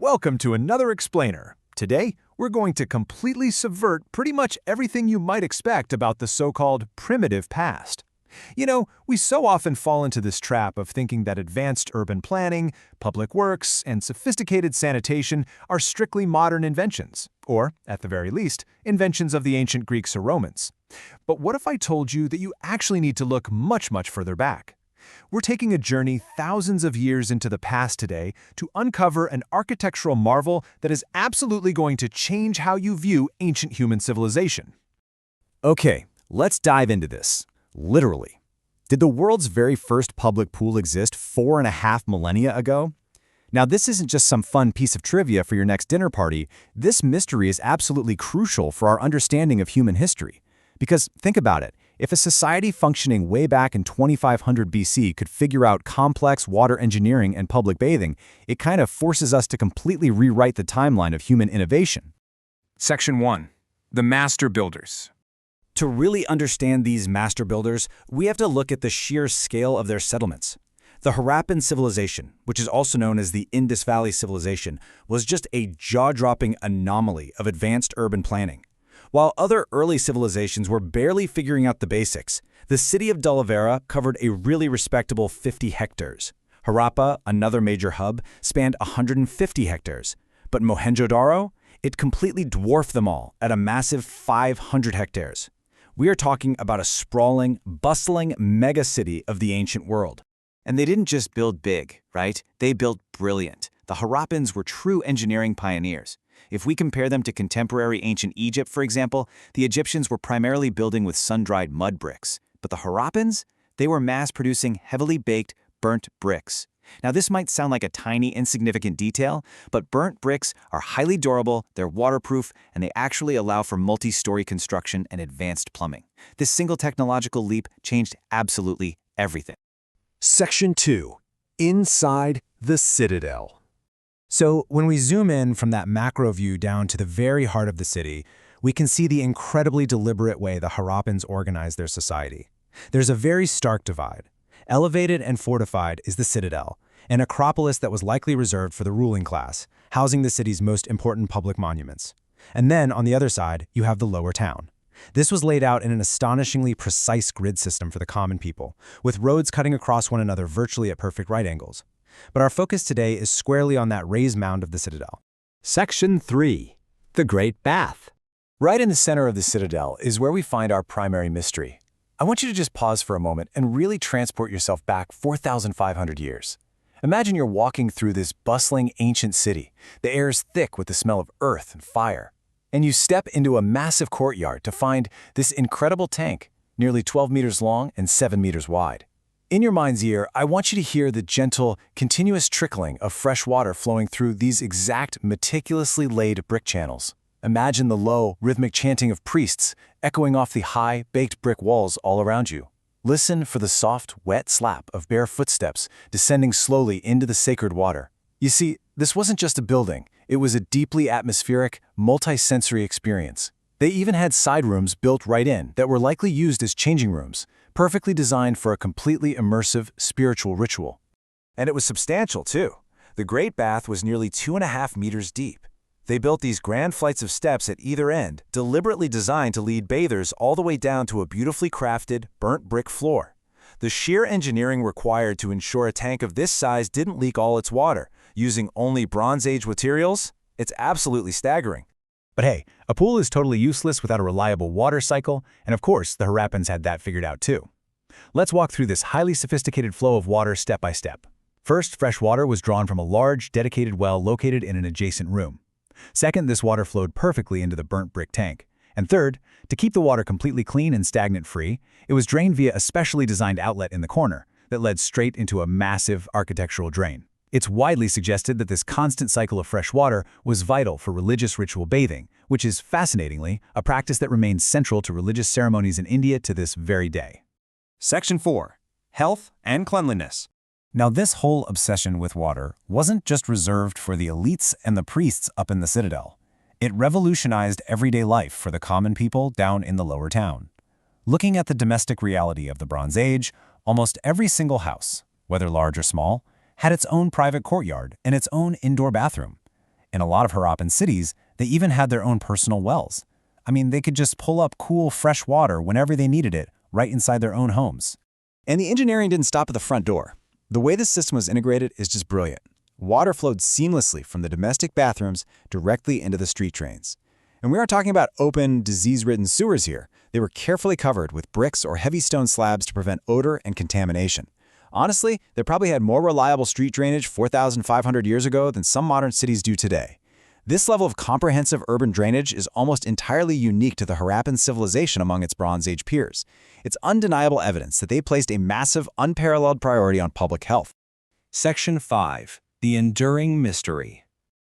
Welcome to another explainer. Today, we're going to completely subvert pretty much everything you might expect about the so-called primitive past. You know, we so often fall into this trap of thinking that advanced urban planning, public works, and sophisticated sanitation are strictly modern inventions, or, at the very least, inventions of the ancient Greeks or Romans. But what if I told you that you actually need to look much, much further back? We're taking a journey thousands of years into the past today to uncover an architectural marvel that is absolutely going to change how you view ancient human civilization. Okay, let's dive into this. Literally. Did the world's very first public pool exist 4.5 millennia ago? Now, this isn't just some fun piece of trivia for your next dinner party. This mystery is absolutely crucial for our understanding of human history. Because think about it. If a society functioning way back in 2500 BC could figure out complex water engineering and public bathing, it kind of forces us to completely rewrite the timeline of human innovation. Section 1. The Master Builders. To really understand these master builders, we have to look at the sheer scale of their settlements. The Harappan civilization, which is also known as the Indus Valley Civilization, was just a jaw-dropping anomaly of advanced urban planning. While other early civilizations were barely figuring out the basics, the city of Talavera covered a really respectable 50 hectares. Harappa, another major hub, spanned 150 hectares. But Mohenjo-daro, it completely dwarfed them all at a massive 500 hectares. We are talking about a sprawling, bustling megacity of the ancient world. And they didn't just build big, right? They built brilliant. The Harappans were true engineering pioneers. If we compare them to contemporary ancient Egypt, for example, the Egyptians were primarily building with sun-dried mud bricks. But the Harappans, they were mass-producing heavily baked, burnt bricks. Now, this might sound like a tiny, insignificant detail, but burnt bricks are highly durable, they're waterproof, and they actually allow for multi-story construction and advanced plumbing. This single technological leap changed absolutely everything. Section 2. Inside the Citadel. So when we zoom in from that macro view down to the very heart of the city, we can see the incredibly deliberate way the Harappans organized their society. There's a very stark divide. Elevated and fortified is the citadel, an acropolis that was likely reserved for the ruling class, housing the city's most important public monuments. And then, on the other side, you have the lower town. This was laid out in an astonishingly precise grid system for the common people, with roads cutting across one another virtually at perfect right angles. But our focus today is squarely on that raised mound of the citadel. Section 3. The Great Bath. Right in the center of the citadel is where we find our primary mystery. I want you to just pause for a moment and really transport yourself back 4,500 years. Imagine you're walking through this bustling ancient city. The air is thick with the smell of earth and fire. And you step into a massive courtyard to find this incredible tank, nearly 12 meters long and 7 meters wide. In your mind's ear, I want you to hear the gentle, continuous trickling of fresh water flowing through these exact, meticulously laid brick channels. Imagine the low, rhythmic chanting of priests echoing off the high, baked brick walls all around you. Listen for the soft, wet slap of bare footsteps descending slowly into the sacred water. You see, this wasn't just a building. It was a deeply atmospheric, multi-sensory experience. They even had side rooms built right in that were likely used as changing rooms, perfectly designed for a completely immersive spiritual ritual. And it was substantial, too. The Great Bath was nearly 2.5 meters deep. They built these grand flights of steps at either end, deliberately designed to lead bathers all the way down to a beautifully crafted, burnt brick floor. The sheer engineering required to ensure a tank of this size didn't leak all its water, using only Bronze Age materials, it's absolutely staggering. But hey, a pool is totally useless without a reliable water cycle, and of course, the Harappans had that figured out too. Let's walk through this highly sophisticated flow of water step by step. First, fresh water was drawn from a large, dedicated well located in an adjacent room. Second, this water flowed perfectly into the burnt brick tank. And third, to keep the water completely clean and stagnant-free, it was drained via a specially designed outlet in the corner that led straight into a massive architectural drain. It's widely suggested that this constant cycle of fresh water was vital for religious ritual bathing, which is, fascinatingly, a practice that remains central to religious ceremonies in India to this very day. Section 4. Health and Cleanliness. Now, this whole obsession with water wasn't just reserved for the elites and the priests up in the citadel. It revolutionized everyday life for the common people down in the lower town. Looking at the domestic reality of the Bronze Age, almost every single house, whether large or small, had its own private courtyard and its own indoor bathroom. In a lot of Harappan cities, they even had their own personal wells. I mean, they could just pull up cool, fresh water whenever they needed it, right inside their own homes. And the engineering didn't stop at the front door. The way this system was integrated is just brilliant. Water flowed seamlessly from the domestic bathrooms directly into the street drains. And we aren't talking about open, disease-ridden sewers here. They were carefully covered with bricks or heavy stone slabs to prevent odor and contamination. Honestly, they probably had more reliable street drainage 4,500 years ago than some modern cities do today. This level of comprehensive urban drainage is almost entirely unique to the Harappan civilization among its Bronze Age peers. It's undeniable evidence that they placed a massive, unparalleled priority on public health. Section 5. The Enduring Mystery.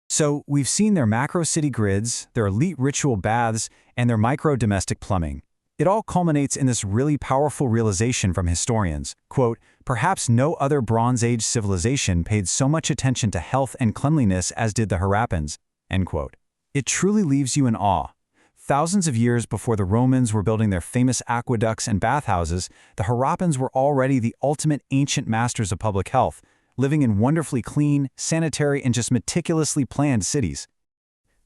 So, we've seen their macro city grids, their elite ritual baths, and their micro-domestic plumbing. It all culminates in this really powerful realization from historians, quote, "Perhaps no other Bronze Age civilization paid so much attention to health and cleanliness as did the Harappans," end quote. It truly leaves you in awe. Thousands of years before the Romans were building their famous aqueducts and bathhouses, the Harappans were already the ultimate ancient masters of public health, living in wonderfully clean, sanitary, and just meticulously planned cities.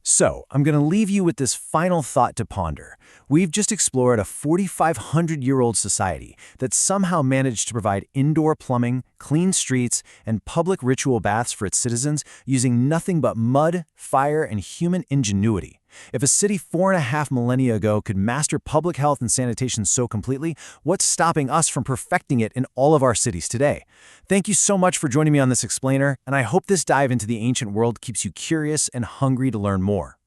So, I'm going to leave you with this final thought to ponder. We've just explored a 4,500-year-old society that somehow managed to provide indoor plumbing, clean streets, and public ritual baths for its citizens using nothing but mud, fire, and human ingenuity. If a city 4.5 millennia ago could master public health and sanitation so completely, what's stopping us from perfecting it in all of our cities today? Thank you so much for joining me on this explainer, and I hope this dive into the ancient world keeps you curious and hungry to learn more.